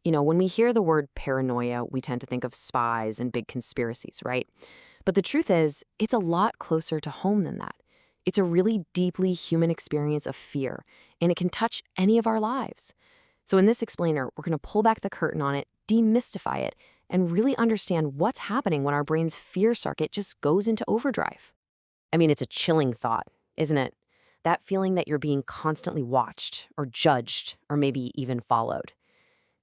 When we hear the word paranoia, we tend to think of spies and big conspiracies, right? But the truth is, it's a lot closer to home than that. It's a really deeply human experience of fear, and it can touch any of our lives. So in this explainer, we're going to pull back the curtain on it, demystify it, and really understand what's happening when our brain's fear circuit just goes into overdrive. I mean, it's a chilling thought, isn't it? That feeling that you're being constantly watched or judged or maybe even followed.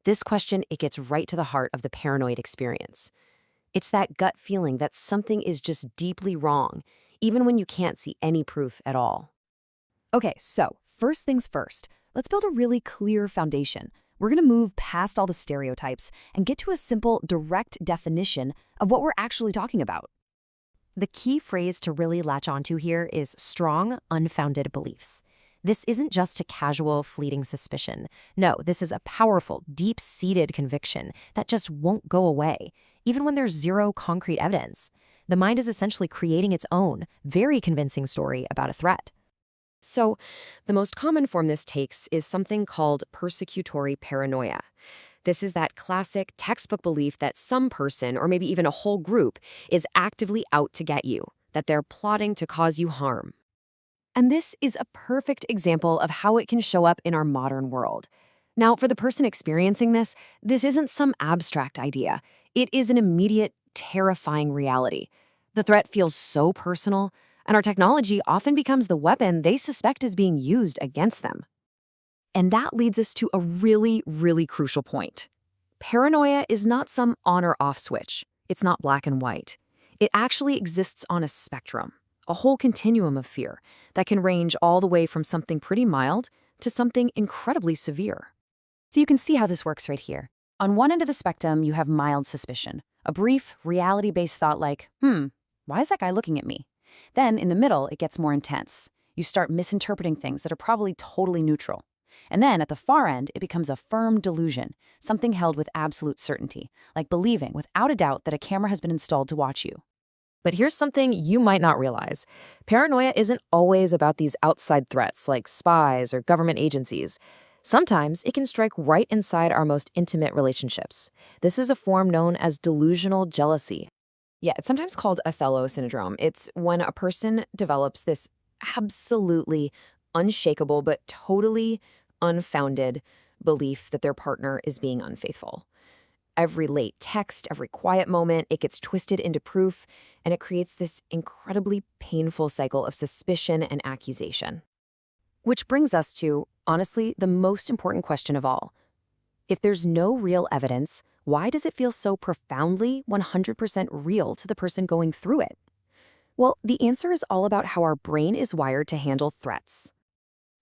This question, it gets right to the heart of the paranoid experience. It's that gut feeling that something is just deeply wrong, even when you can't see any proof at all. Okay, so first things first, let's build a really clear foundation. We're going to move past all the stereotypes and get to a simple, direct definition of what we're actually talking about. The key phrase to really latch onto here is strong, unfounded beliefs. This isn't just a casual, fleeting suspicion. No, this is a powerful, deep-seated conviction that just won't go away, even when there's zero concrete evidence. The mind is essentially creating its own, very convincing story about a threat. So, the most common form this takes is something called persecutory paranoia. This is that classic textbook belief that some person, or maybe even a whole group, is actively out to get you, that they're plotting to cause you harm. And this is a perfect example of how it can show up in our modern world. Now, for the person experiencing this isn't some abstract idea. It is an immediate, terrifying reality. The threat feels so personal, and our technology often becomes the weapon they suspect is being used against them. And that leads us to a really, really crucial point. Paranoia is not some on or off switch. It's not black and white. It actually exists on a spectrum, a whole continuum of fear that can range all the way from something pretty mild to something incredibly severe. So you can see how this works right here. On one end of the spectrum, you have mild suspicion, a brief, reality-based thought like, why is that guy looking at me? Then, in the middle, it gets more intense. You start misinterpreting things that are probably totally neutral. And then, at the far end, it becomes a firm delusion, something held with absolute certainty, like believing without a doubt that a camera has been installed to watch you. But here's something you might not realize. Paranoia isn't always about these outside threats like spies or government agencies. Sometimes it can strike right inside our most intimate relationships. This is a form known as delusional jealousy. Yeah, it's sometimes called Othello syndrome. It's when a person develops this absolutely unshakable but totally unfounded belief that their partner is being unfaithful. Every late text, every quiet moment, it gets twisted into proof, and it creates this incredibly painful cycle of suspicion and accusation. Which brings us to, honestly, the most important question of all. If there's no real evidence, why does it feel so profoundly 100% real to the person going through it? Well, the answer is all about how our brain is wired to handle threats.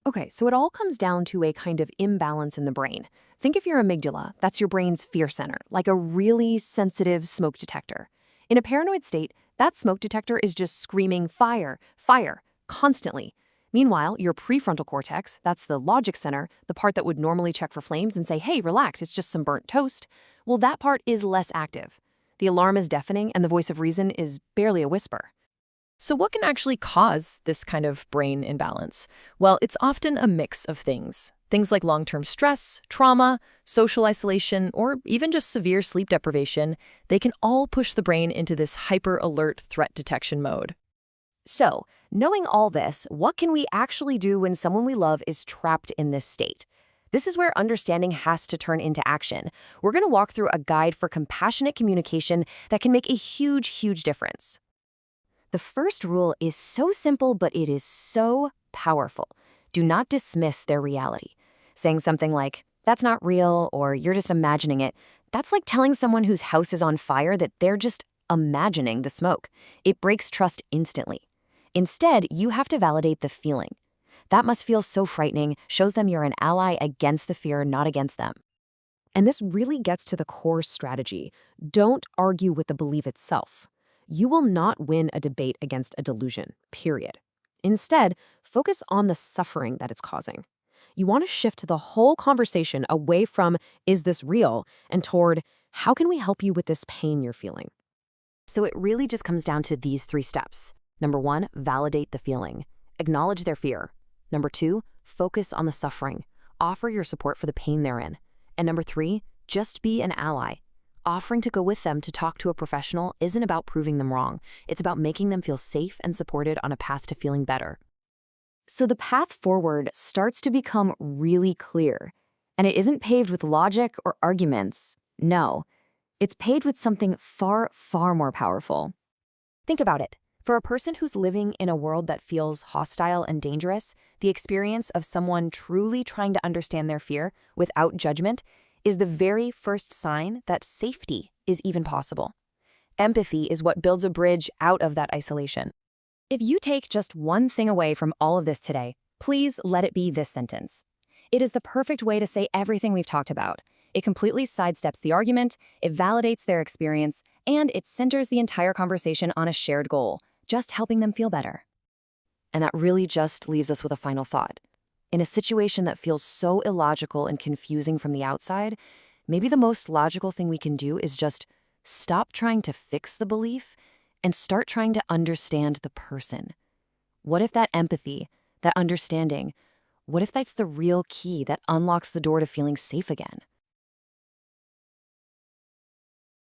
Okay, so it all comes down to a kind of imbalance in the brain. Think of your amygdala, that's your brain's fear center, like a really sensitive smoke detector. In a paranoid state, that smoke detector is just screaming fire, fire, constantly. Meanwhile, your prefrontal cortex, that's the logic center, the part that would normally check for flames and say, hey, relax, it's just some burnt toast, well, that part is less active. The alarm is deafening and the voice of reason is barely a whisper. So what can actually cause this kind of brain imbalance? Well, it's often a mix of things. Things like long-term stress, trauma, social isolation, or even just severe sleep deprivation, they can all push the brain into this hyper-alert threat detection mode. So, knowing all this, what can we actually do when someone we love is trapped in this state? This is where understanding has to turn into action. We're going to walk through a guide for compassionate communication that can make a huge, huge difference. The first rule is so simple, but it is so powerful. Do not dismiss their reality. Saying something like, that's not real, or you're just imagining it, that's like telling someone whose house is on fire that they're just imagining the smoke. It breaks trust instantly. Instead, you have to validate the feeling. That must feel so frightening, shows them you're an ally against the fear, not against them. And this really gets to the core strategy. Don't argue with the belief itself. You will not win a debate against a delusion, period. Instead, focus on the suffering that it's causing. You want to shift the whole conversation away from, is this real, and toward, how can we help you with this pain you're feeling? So it really just comes down to these 3 steps. Number 1, validate the feeling. Acknowledge their fear. Number 2, focus on the suffering. Offer your support for the pain they're in. And number 3, Just be an ally. Offering to go with them to talk to a professional isn't about proving them wrong. It's about making them feel safe and supported on a path to feeling better. So the path forward starts to become really clear. And it isn't paved with logic or arguments. No, it's paved with something far, far more powerful. Think about it. For a person who's living in a world that feels hostile and dangerous, the experience of someone truly trying to understand their fear without judgment is the very first sign that safety is even possible. Empathy is what builds a bridge out of that isolation. If you take just one thing away from all of this today, please let it be this sentence. It is the perfect way to say everything we've talked about. It completely sidesteps the argument, it validates their experience, and it centers the entire conversation on a shared goal, just helping them feel better. And that really just leaves us with a final thought. In a situation that feels so illogical and confusing from the outside, maybe the most logical thing we can do is just stop trying to fix the belief and start trying to understand the person. What if that empathy, that understanding, what if that's the real key that unlocks the door to feeling safe again?